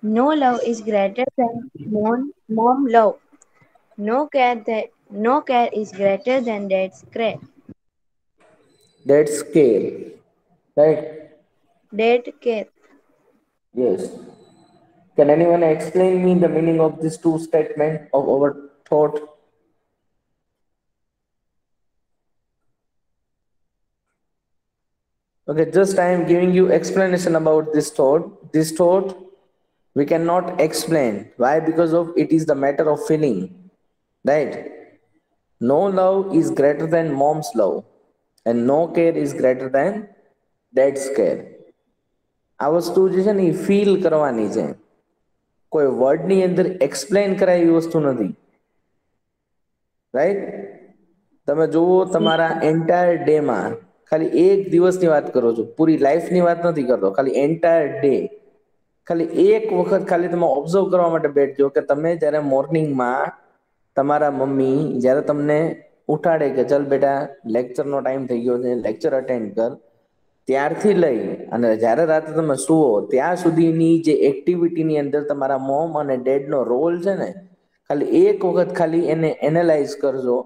No love is greater than mom love. No care is greater than dad's care. That's scale, right? Dad care. Yes. Can anyone explain me the meaning of these two statements of our thought? Okay, just I am giving you explanation about this thought. This thought we cannot explain. Why? Because of it is the matter of feeling, right? No love is greater than mom's love, and no care is greater than dad's care. આ વસ્તુ જે છે ને એ feel કરવાની છે, કોઈ વર્ડની અંદર explain કરાય એવી વસ્તુ નથી, રાઈટ? તમે જુઓ તમારા એન્ટાયર ડેમાં ખાલી એક દિવસની વાત કરો છો, પૂરી લાઈફની વાત નથી કરતો, ખાલી એન્ટાયર ડે ખાલી એક વખત ખાલી તમે ઓબ્ઝર્વ કરવા માટે બેઠજો કે તમે જ્યારે મોર્નિંગમાં તમારા મમ્મી જ્યારે તમને ઉઠાડે કે ચલ બેટા લેક્ચરનો ટાઈમ થઈ ગયો છે, લેક્ચર અટેન્ડ કર, ત્યારથી લઈ અને જ્યારે રાતે તમે સુવો ત્યાં સુધીની જે એક્ટિવિટીની અંદર તમારા મોમ અને ડેડનો રોલ છે ને, ખાલી એક વખત ખાલી એને એનાલાઇઝ કરજો.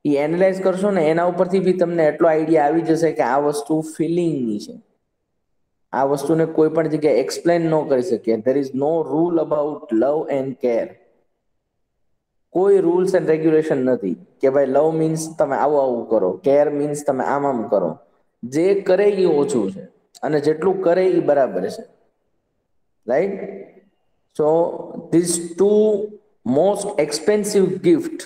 એ એનાલાઇઝ કરશો ને એના ઉપરથી બી તમને એટલો આઈડિયા આવી જશે કે આ વસ્તુ ફિલિંગની છે. આ વસ્તુને કોઈ પણ જગ્યાએ એક્સપ્લેન ન કરી શકીએ. There is no rule about love and care. કોઈ રૂલ્સ એન્ડ રેગ્યુલેશન નથી કે ભાઈ લવ મીન્સ તમે આવું આવું કરો, કેર મીન્સ તમે આમ આમ કરો. જે કરે એ ઓછું છે અને જેટલું કરે એ બરાબર છે, right? So this two most expensive gift,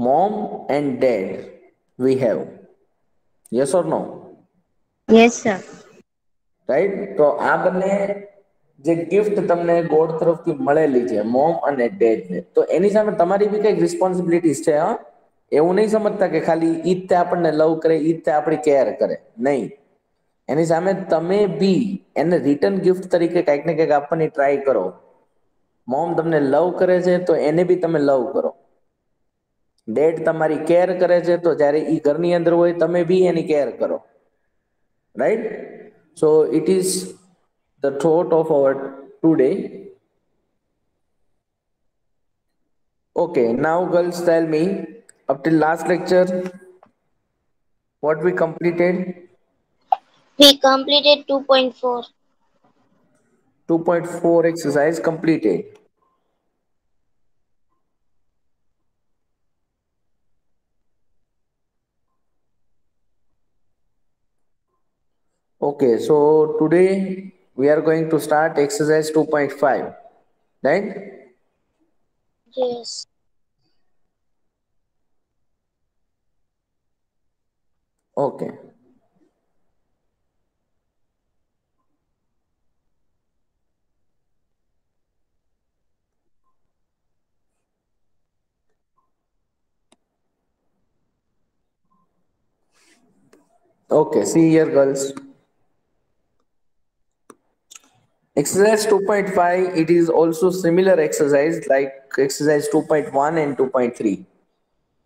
mom and dad, we have. Yes or no? Yes, sir. Right? તો આ બંને જે ગિફ્ટ તમને ગોડ તરફથી મળેલી છે મોમ અને ડેડ ને, તો એની સામે તમારી બી કઈક રિસ્પોન્સિબિલિટીઝ છે. હા, એવું નહીં સમજતા કે ખાલી ઈ જ તે આપણને લવ કરે, ઈ જ તે આપણી કેર કરે, નહીં. એની સામે તમે બી એને રિટર્ન ગિફ્ટ તરીકે કંઈક ને કંઈક આપવાની ટ્રાય કરો. મોમ તમને લવ કરે છે તો એને બી તમે લવ કરો. ડેડ તમારી કેર કરે છે તો જ્યારે ઈ ઘરની અંદર હોય તમે બી એની કેર કરો, right? So it is the thought of our today. Okay, now girls tell me, up till last lecture, what we completed? We completed 2.4. 2.4 exercise completed. Okay, so today we are going to start exercise 2.5, right? Yes. Okay. Okay, see here, girls. Exercise 2.5, it is also similar exercise like exercise 2.1 and 2.3.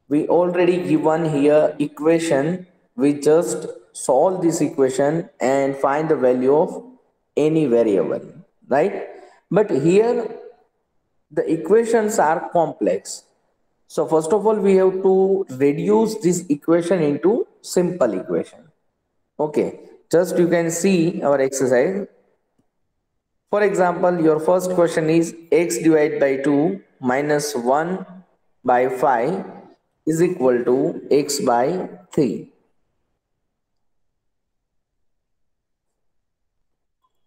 We already given here equation. We just solve this equation and find the value of any variable, right? But here the equations are complex. So first of all, we have to reduce this equation into simple equation. Okay, just you can see our exercise. For example, your first question is x divided by 2 minus 1 by 5 is equal to x by 3.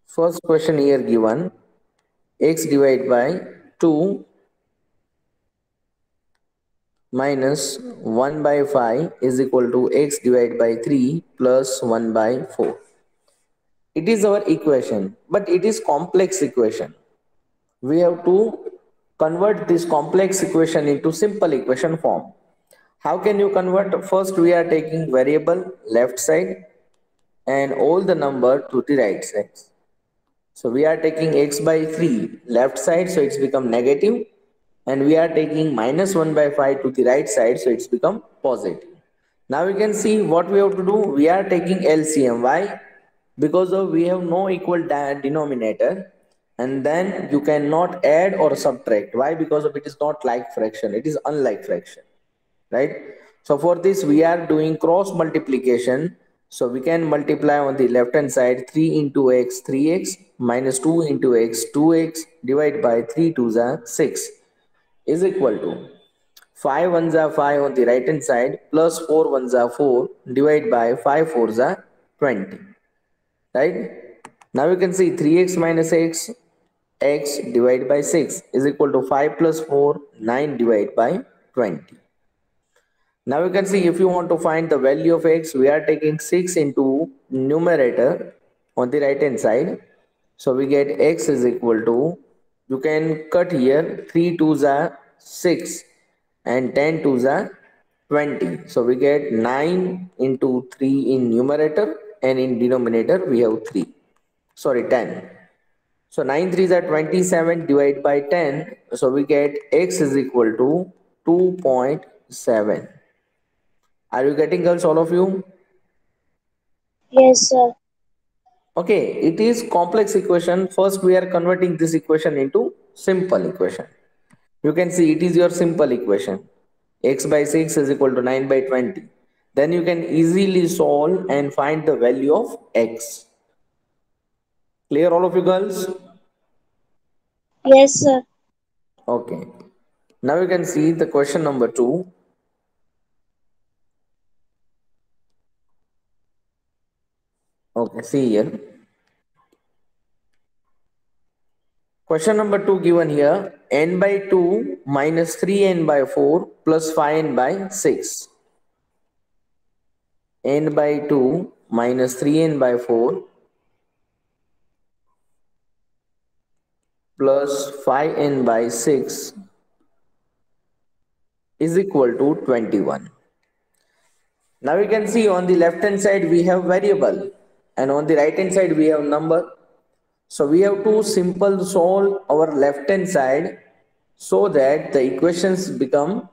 First question here given, x divided by 2 minus 1 by 5 is equal to x divided by 3 plus 1 by 4. It is our equation, but it is complex equation. We have to convert this complex equation into simple equation form. How can you convert? First, we are taking variable left side and all the number to the right side. So we are taking x by 3 left side, so it's become negative, and we are taking minus 1 by 5 to the right side, so it's become positive. Now we can see what we have to do. We are taking LCM. Why? Because of we have no equal denominator, and then you cannot add or subtract. Why? Because of it is not like fraction, it is unlike fraction, right? So for this we are doing cross multiplication. So we can multiply on the left hand side 3 into x 3x minus 2 into x 2x divided by 3 2s are 6 is equal to 5 ones are 5 on the right hand side plus 4 ones are 4 divided by 5 fours are 20, right? Now you can see 3x minus x divided by 6 is equal to 5 plus 4 9 divided by 20. Now you can see if you want to find the value of x, we are taking 6 into numerator on the right hand side. So we get x is equal to, you can cut here 3 2s are 6 and 10 2s are 20. So we get 9 into 3 in numerator and in denominator we have 3. Sorry, 10. So 9 3s are 27 divided by 10. So we get x is equal to 2.7. Are you getting, girls, all of you? Yes, sir. Okay, it is complex equation. First, we are converting this equation into simple equation. You can see it is your simple equation. X by 6 is equal to 9 by 20. Then you can easily solve and find the value of x. Clear, all of you girls? Yes, sir. Okay. Now you can see the question number 2. Okay, see here. Question number 2 given here, n by 2 minus 3n by 4 plus 5n by 6. N by 2 minus 3n by 4 plus 5n by 6 is equal to 21. Now you can see on the left hand side we have variable and on the right hand side we have number. So we have to simple solve our left hand side so that the equations become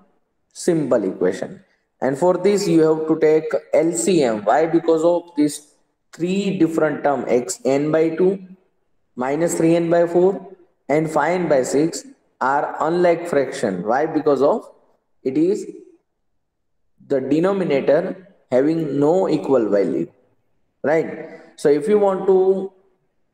simple equation. And for this you have to take LCM. Why? Because of these three different term x n by 2 minus 3n by 4 and 5n by 6 are unlike fraction. Why? Because of it is the denominator having no equal value, right? So if you want to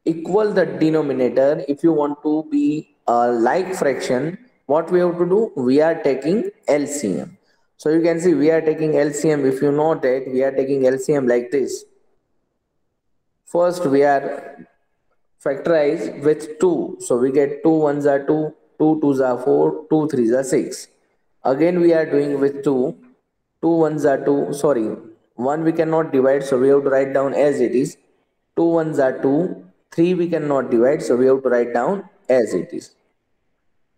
equal the denominator, if you want to be a like fraction, what we have to do? We are taking LCM. So you can see we are taking LCM. If you note it, we are taking LCM like this. First we are factorize with 2. So we get 2 ones are 2, 2 twos are 4, 2 threes are 6. Again we are doing with 2, 2 ones are 2, sorry, 1 we cannot divide, so we have to write down as it is. 2 ones are 2, 3 we cannot divide, so we have to write down as it is.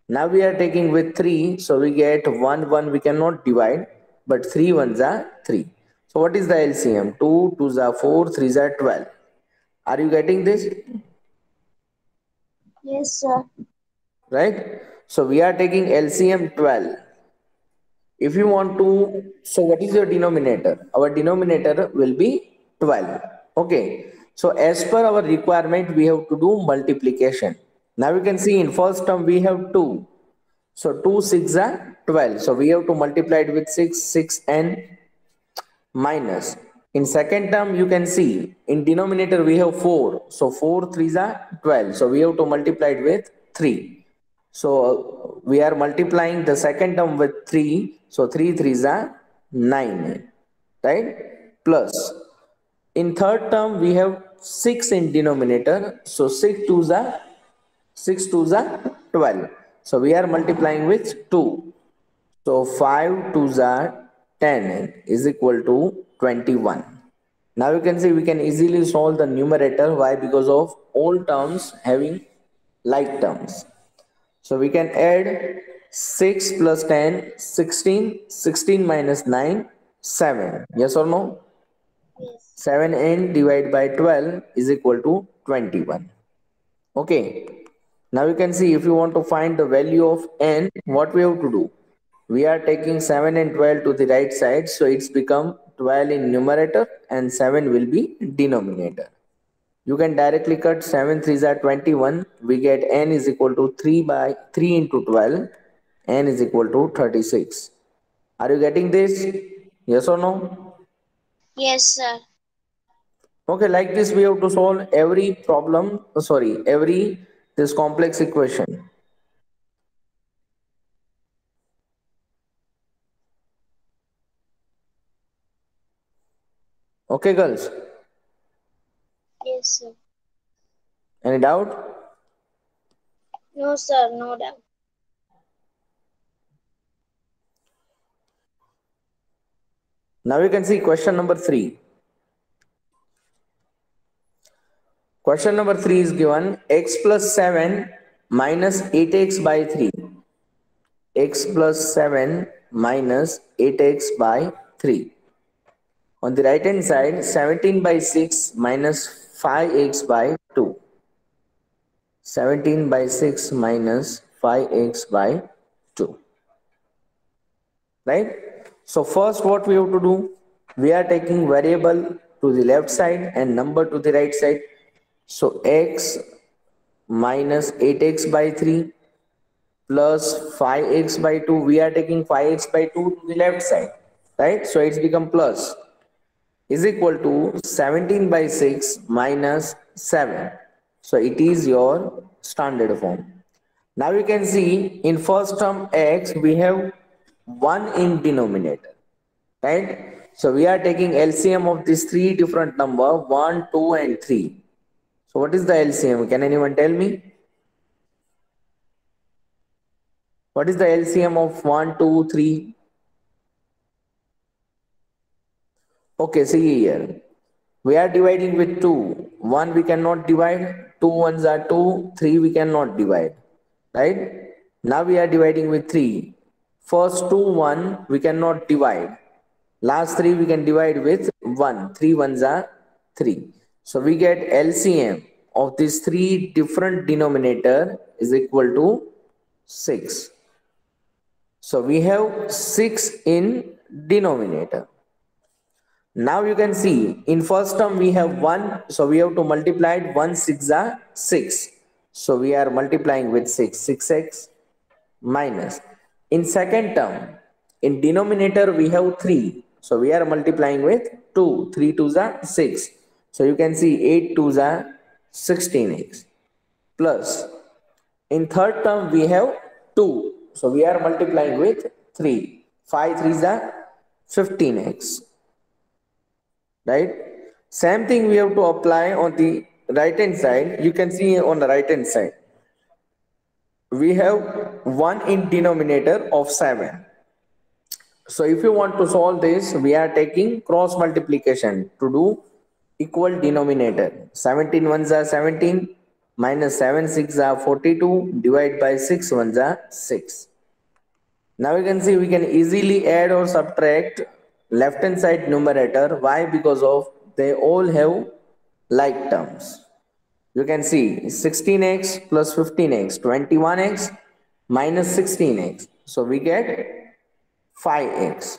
Now we are taking with 3, so we get 1 1 we cannot divide, but 3 ones are 3. So what is the LCM? 2 twos are 4, 3s are 12. Are you getting this? Yes, sir. Right? So we are taking LCM 12. If you want to, so what is your denominator? Our denominator will be 12. Okay. So as per our requirement, we have to do multiplication. Now you can see in first term we have 2. So 2 6 are 12. So we have to multiply it with 6, 6 and minus. In second term, you can see in denominator we have 4. So 4 3s are 12. So we have to multiply it with 3. So we are multiplying the second term with 3. So 3 3s are 9. Right? Plus. In third term, we have 6 in denominator. So 6 twos are 12. So we are multiplying with 2. So 5 twos are 10 is equal to 21. Now you can see we can easily solve the numerator. Why? Because of all terms having like terms. So we can add 6 plus 10, 16, 16 minus 9, 7. Yes or no? Yes. 7n divided by 12 is equal to 21. Okay. Now you can see if you want to find the value of n, what we have to do? We are taking 7 and 12 to the right side. So it's become 12 in numerator and 7 will be denominator. You can directly cut 7 3s are 21. We get n is equal to 3 by 3 into 12. N is equal to 36. Are you getting this? Yes or no? Yes, sir. Okay, like this we have to solve every problem, every this complex equation. Okay, girls. Yes, sir. Any doubt? No, sir. No doubt. Now you can see question number 3. Question number 3 is given x plus 7 minus 8x by 3. X plus 7 minus 8x by 3. On the right hand side, 17 by 6 minus 5x by 2. 17 by 6 minus 5x by 2. Right? So first what we have to do? We are taking variable to the left side and number to the right side. So x minus 8x by 3 plus 5x by 2. We are taking 5x by 2 to the left side. Right? So it's become plus is equal to 17 by 6 minus 7. So it is your standard form. Now you can see in first term x we have 1 in denominator, right? So we are taking LCM of these three different number 1, 2 and 3. So what is the LCM? Can anyone tell me? What is the LCM of 1, 2, 3? Okay, see here. We are dividing with 2. 1 we cannot divide. 2 ones are 2. 3 we cannot divide. Right? Now we are dividing with 3. First 2, 1 we cannot divide. Last 3 we can divide with 1. 3 ones are 3. So we get LCM of these three different denominator is equal to 6. So we have 6 in denominator. Now you can see in first term we have 1. So we have to multiply it. 1 6 are 6. So we are multiplying with 6. 6x minus. In second term, in denominator we have 3. So we are multiplying with 2. 3 2s are 6. So you can see 8 2s are 16x plus. In third term we have 2. So we are multiplying with 3. 5 3s are 15x. Right? Same thing we have to apply on the right hand side. You can see on the right hand side. We have 1 in denominator of 7. So if you want to solve this, we are taking cross multiplication to do equal denominator. 17 ones are 17 minus 7 6 are 42 divide by 6 ones are 6. Now you can see we can easily add or subtract left hand side numerator. Why? Because of they all have like terms. You can see 16x plus 15x, 21x minus 16x. So we get 5x.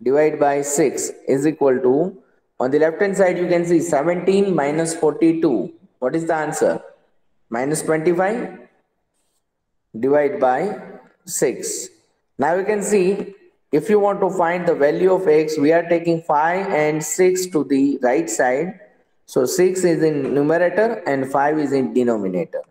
Divide by 6 is equal to, on the left hand side you can see 17 minus 42. What is the answer? Minus 25. Divide by 6. Now you can see if you want to find the value of x, we are taking 5 and 6 to the right side. So 6 is in numerator and 5 is in denominator.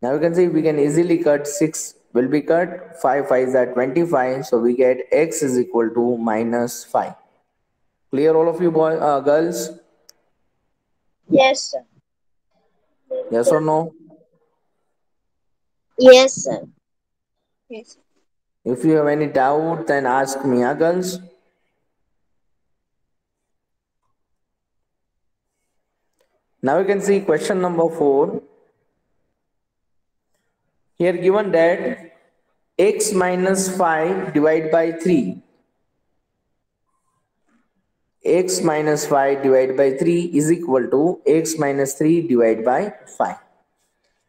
Now you can see we can easily cut 6 will be cut, 5 5s are 25. So we get x is equal to minus 5. Clear all of you girls? Yes, sir. Yes or no? Yes, sir. Yes. If you have any doubt then ask me, girls. Now you can see question number 4. Here given that x minus 5 divided by 3. X minus 5 divided by 3 is equal to x minus 3 divided by 5.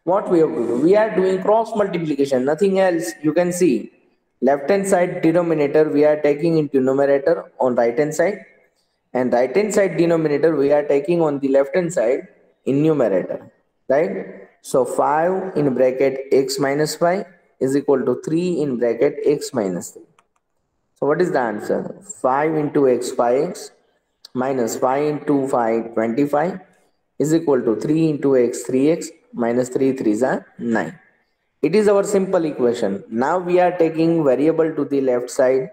What we have to do? We are doing cross multiplication, nothing else. You can see left hand side denominator we are taking into numerator on right hand side, and right hand side denominator we are taking on the left hand side. in numerator, right? So 5 in bracket x minus 5 is equal to 3 in bracket x minus 3. So what is the answer? 5 into x 5x minus 5 into 5 25 is equal to 3 into x 3x minus 3 3s are 9. It is our simple equation. Now we are taking variable to the left side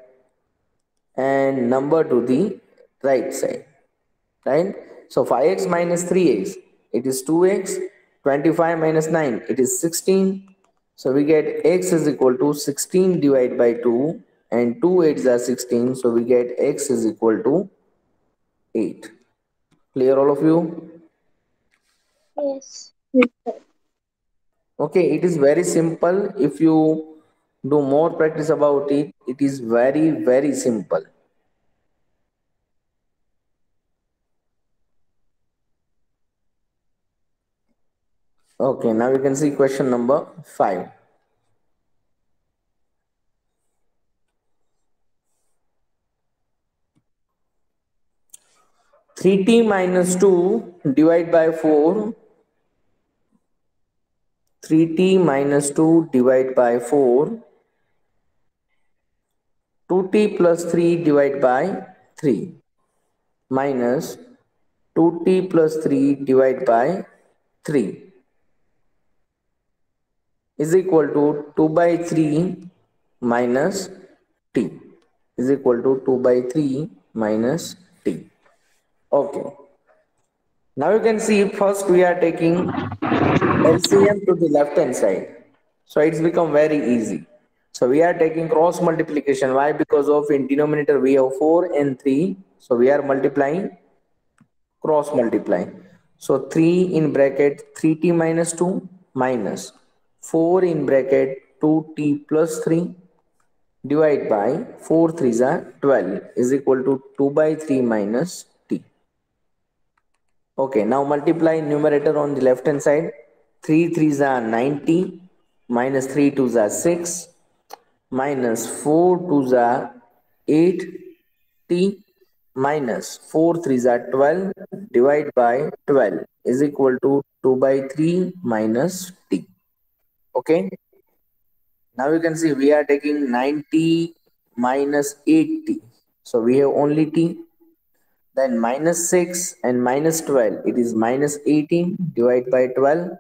and number to the right side, right? So 5x minus 3x, it is 2x, 25 minus 9, it is 16. So we get x is equal to 16 divided by 2 and 2 8s are 16. So we get x is equal to 8. Clear all of you? Yes. Okay, it is very simple. If you do more practice about it, it is very, very simple. Okay, now you can see question number 5. 3t minus 2 divided by 4. 3t minus 2 divided by 4. 2t plus 3 divided by 3 minus 2t plus 3 divided by 3 is equal to 2 by 3 minus t is equal to 2 by 3 minus t. Okay. Now you can see first we are taking LCM to the left hand side. So it's become very easy. So we are taking cross multiplication. Why? Because of in denominator we have 4 and 3. So we are multiplying, cross multiplying. So 3 in bracket 3t minus 2 minus 4 in bracket 2t plus 3 divide by 4 3s are 12 is equal to 2 by 3 minus t. Okay, now multiply numerator on the left hand side. 3 3s are 90 minus 3 2s are 6 minus 4 2s are 8t minus 4 3s are 12 divided by 12 is equal to 2 by 3 minus t. Okay, now you can see we are taking 90 minus 8t. So we have only t. Then minus 6 and minus 12, it is minus 18 divided by 12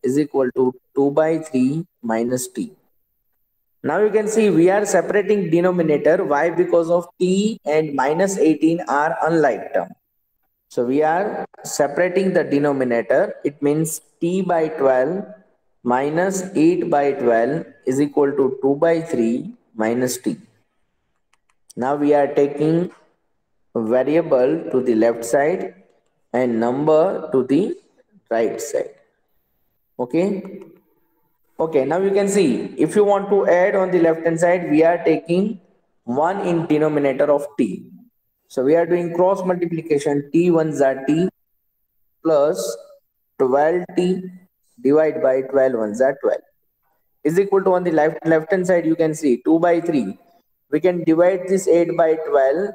is equal to 2 by 3 minus t. Now you can see we are separating denominator. Why? Because of t and minus 18 are unlike term. So we are separating the denominator. It means t by 12 minus 8 by 12 is equal to 2 by 3 minus t. Now we are taking variable to the left side and number to the right side. Okay. Okay, now you can see if you want to add on the left hand side, we are taking 1 in denominator of t. So we are doing cross multiplication. T 1s are t plus 12t divided by 12 ones are 12 is equal to on the left hand side you can see 2 by 3. We can divide this 8 by 12.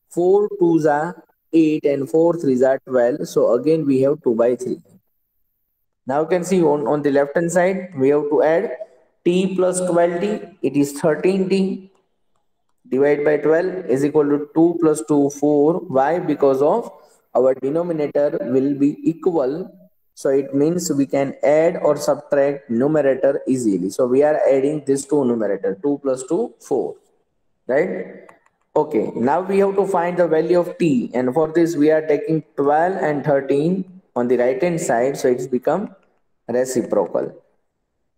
4 2s are 8 and 4 3s are 12. So again we have 2 by 3. Now you can see on the left hand side we have to add t plus 12t. It is 13t divided by 12 is equal to 2 plus 2 4. Why? Because of our denominator will be equal. So it means we can add or subtract numerator easily. So we are adding this to numerator 2 plus 2 4. Right? Okay, now we have to find the value of t, and for this we are taking 12 and 13 on the right hand side, so it's become reciprocal.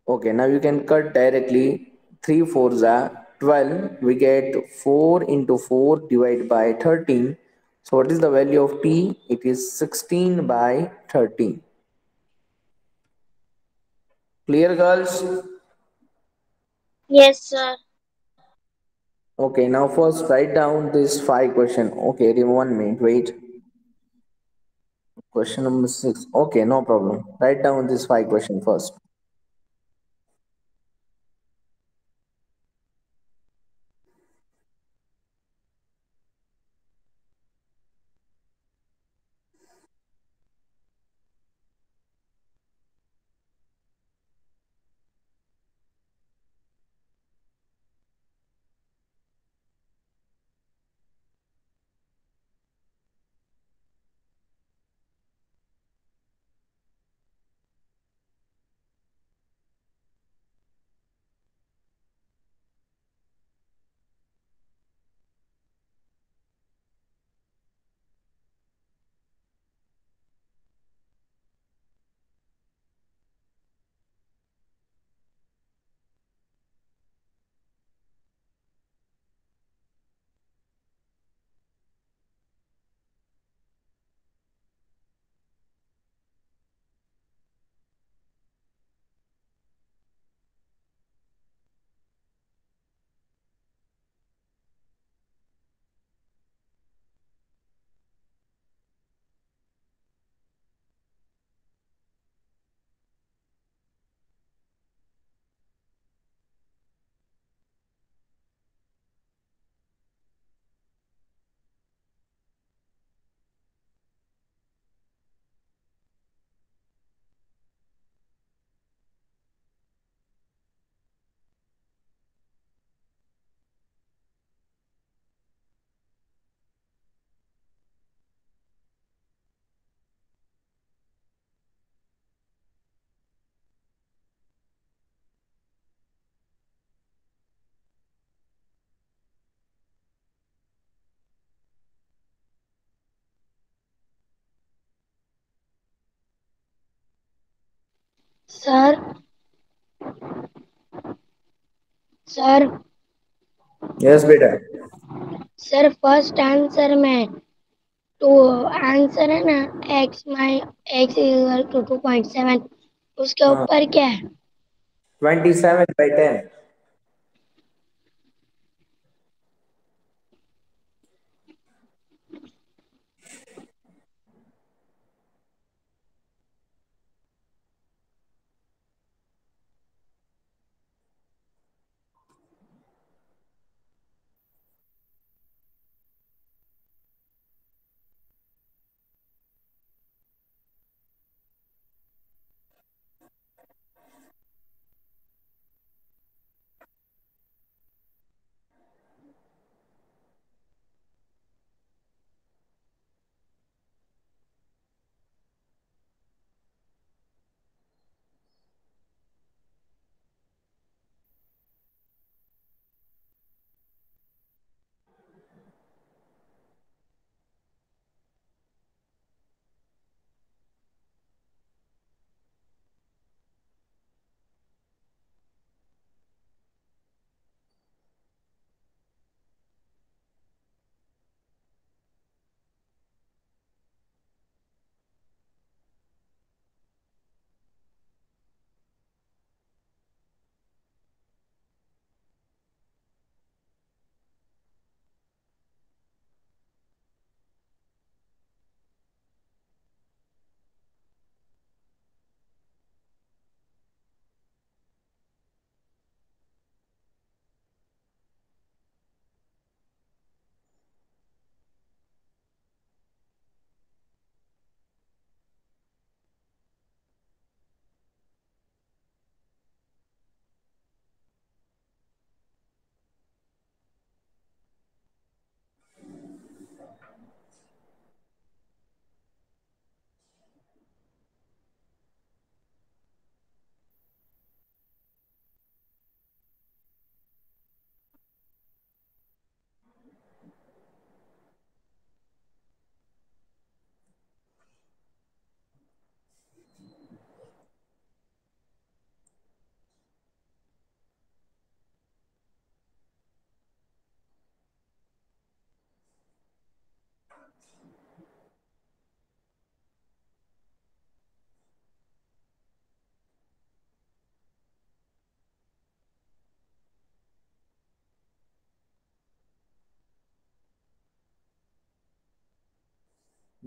Okay, now you can cut directly. 3 4s are 12. We get 4 into 4 divided by 13. So what is the value of t? It is 16 by 13. Clear, girls? Yes, sir. Okay, now first write down this 5 question. Okay, 1 minute, wait. Question number 6. Okay, no problem. Write down this 5 question first. Sir sir yes बेटा। Sir first answer में तो answer है ना x equal to 2.7 उसके हाँ, ऊपर क्या है? 27/10।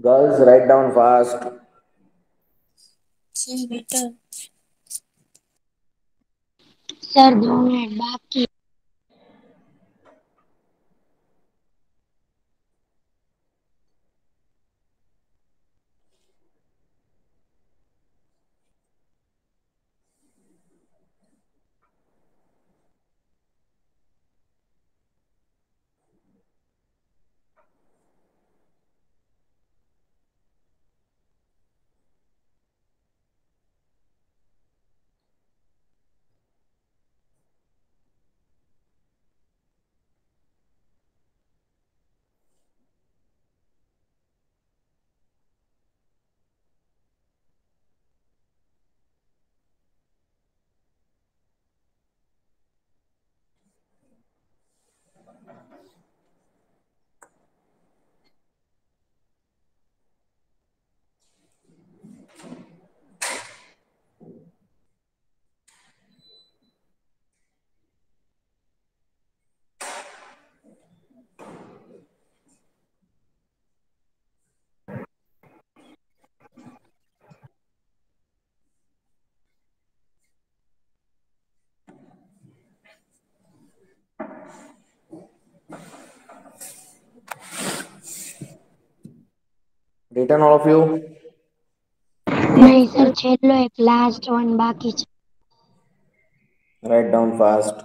Girls write down fast. Sir बेटा सर 2 मिनट बाकी। Return all of you. नहीं सर छेल्लो एक लास्ट वन बाकी છે। Write down fast.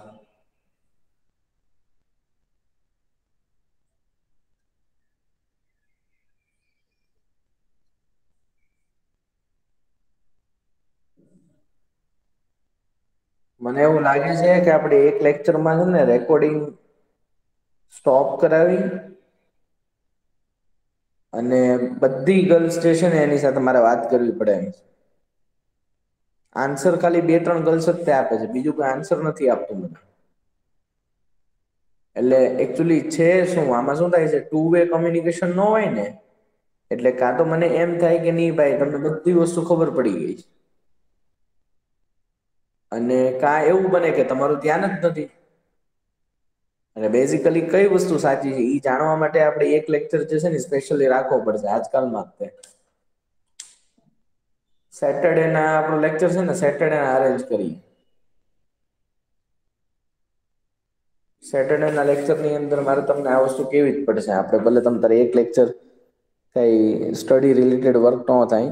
મને એવું લાગે છે કે આપણે એક લેક્ચરમાં છે ને રેકોર્ડિંગ સ્ટોપ કરાવી અને બધી ગર્લ્સ જે છે ને એની સાથે મારે વાત કરવી પડે એમ. આન્સર ખાલી 2-3 ગર્લ્સ જ તે આપે છે, બીજું કોઈ આન્સર નથી આપતું મને. એટલે એકચ્યુઅલી છે શું, આમાં શું થાય છે, ટુ વે કમ્યુનિકેશન ન હોય ને, એટલે કાં તો મને એમ થાય કે નહીં ભાઈ તમને બધી વસ્તુ ખબર પડી ગઈ છે, અને કાં એવું બને કે તમારું ધ્યાન જ નથી. અને બેઝિકલી કઈ વસ્તુ સાચી છે એ જાણવા માટે આપણે એક લેક્ચર જે છે ને સ્પેશિયલી રાખવો પડશે આજકાલમાં. સેટરડે ના આપણો લેક્ચર છે ને સેટરડે અરેન્જ કરીએ. સેટરડે ના લેક્ચર ની અંદર મારે તમને આ વસ્તુ કેવી જ પડશે. આપણે ભલે તમ તારે એક લેક્ચર કઈ સ્ટડી રિલેટેડ વર્ક ન થાય,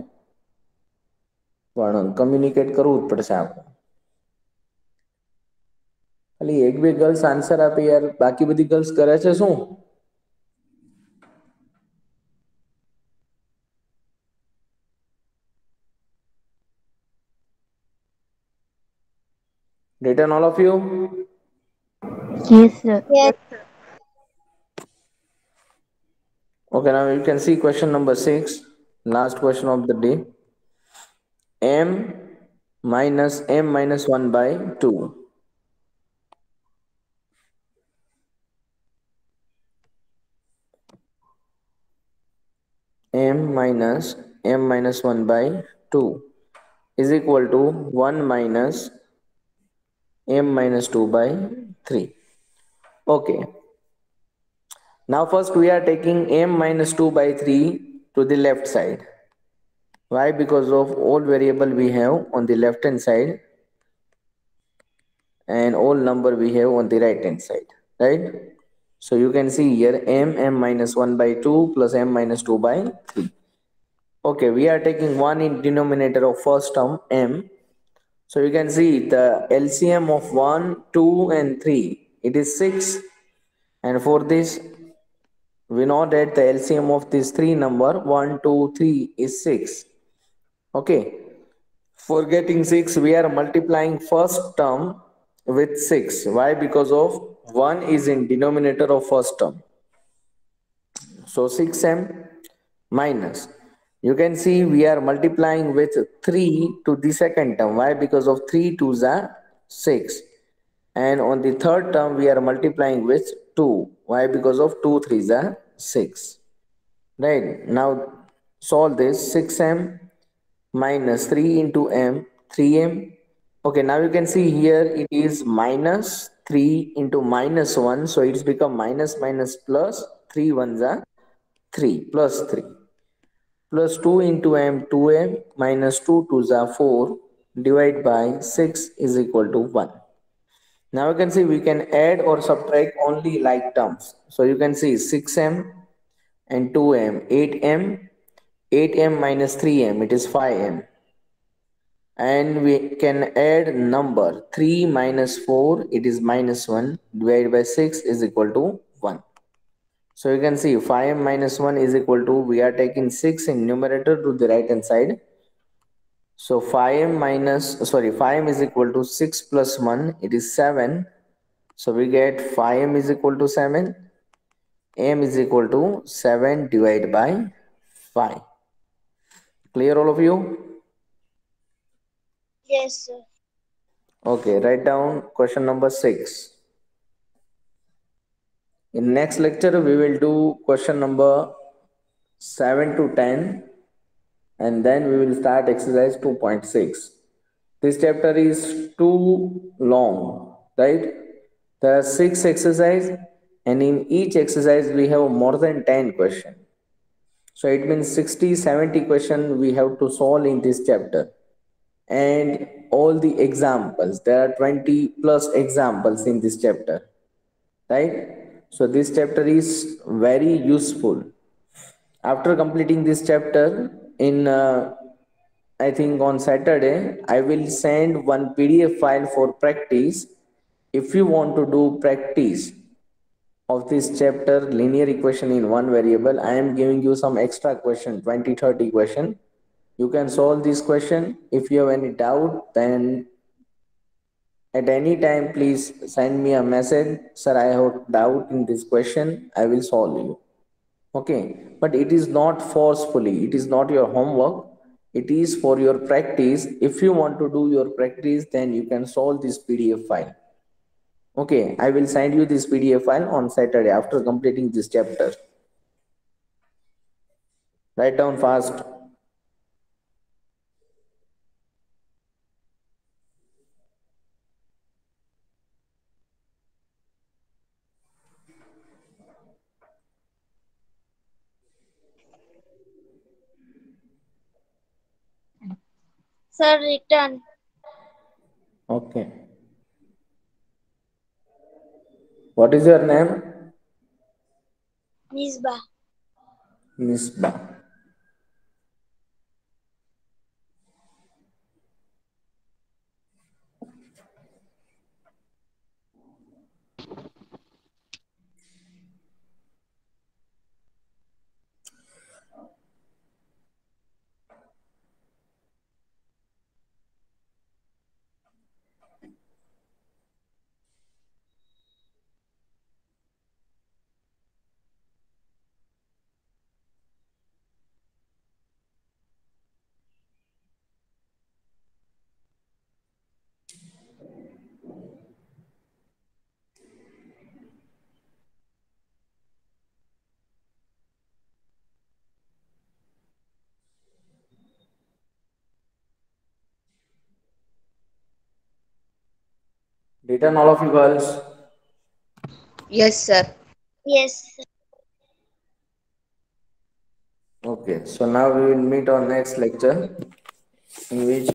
પણ કમ્યુનિકેટ કરવું જ પડશે આપણે. ખાલી એક બે ગર્લ્સ આન્સર આપી યાર, બાકી બધી ગર્લ્સ કરે છે શું? Written all of you? Yes, sir. Yes. Okay, now you can see question number 6, last question of the day. M minus m minus 1 by 2. M minus m minus 1 by 2 is equal to 1 minus m minus 2 by 3. Okay. Now first we are taking m minus 2 by 3 to the left side. Why? Because of all variable we have on the left hand side and all number we have on the right hand side, right? So you can see here m minus 1 by 2 plus m minus 2 by 3. Okay, we are taking 1 in denominator of first term m. So you can see the LCM of 1, 2 and 3, it is 6. And for this, we know that the LCM of this three number 1, 2, 3 is 6. Okay. For getting 6, we are multiplying first term with 6. Why? Because of 1 is in denominator of first term. So 6m minus, you can see we are multiplying with 3 to the second term. Why? Because of 3 2s are 6. And on the third term we are multiplying with 2. Why? Because of 2 3s are 6. Right, now solve this. 6m minus 3 into m, 3m. Okay, now you can see here it is minus 3 into minus 1, so it's become minus minus plus, 3 ones are 3 plus 3 plus 2 into m, 2m minus 2 2s are 4, divide by 6 is equal to 1. Now you can see we can add or subtract only like terms. So you can see 6m and 2m, 8m, 8m minus 3m, it is 5m. And we can add number 3 minus 4, it is minus 1, divided by 6 is equal to 1. So you can see 5m minus 1 is equal to, we are taking 6 in numerator to the right hand side. So 5m is equal to 6 plus 1, it is 7. So we get 5m is equal to 7. M is equal to 7 divided by 5. Clear all of you? Yes, sir. Okay, write down question number 6. In next lecture, we will do question number 7 to 10, and then we will start exercise 2.6. This chapter is too long, right? There are 6 exercises, and in each exercise we have more than 10 questions. So it means 60-70 questions we have to solve in this chapter. And all the examples, there are 20 plus examples in this chapter, right? So this chapter is very useful. After completing this chapter in I think on Saturday, I will send one PDF file for practice. If you want to do practice of this chapter, linear equation in one variable, I am giving you some extra question, 20-30 question. You can solve this question. If you have any doubt, then at any time please send me a message. Sir, I have doubt in this question, I will solve you. Okay, but it is not forcefully, it is not your homework. It is for your practice. If you want to do your practice, then you can solve this PDF file. Okay, I will send you this PDF file on Saturday after completing this chapter. Write down fast. Sir, return. Okay. What is your name? Misbah. Misbah. Written all of you girls. Yes, sir. Yes. Okay, so now we will meet on next lecture in which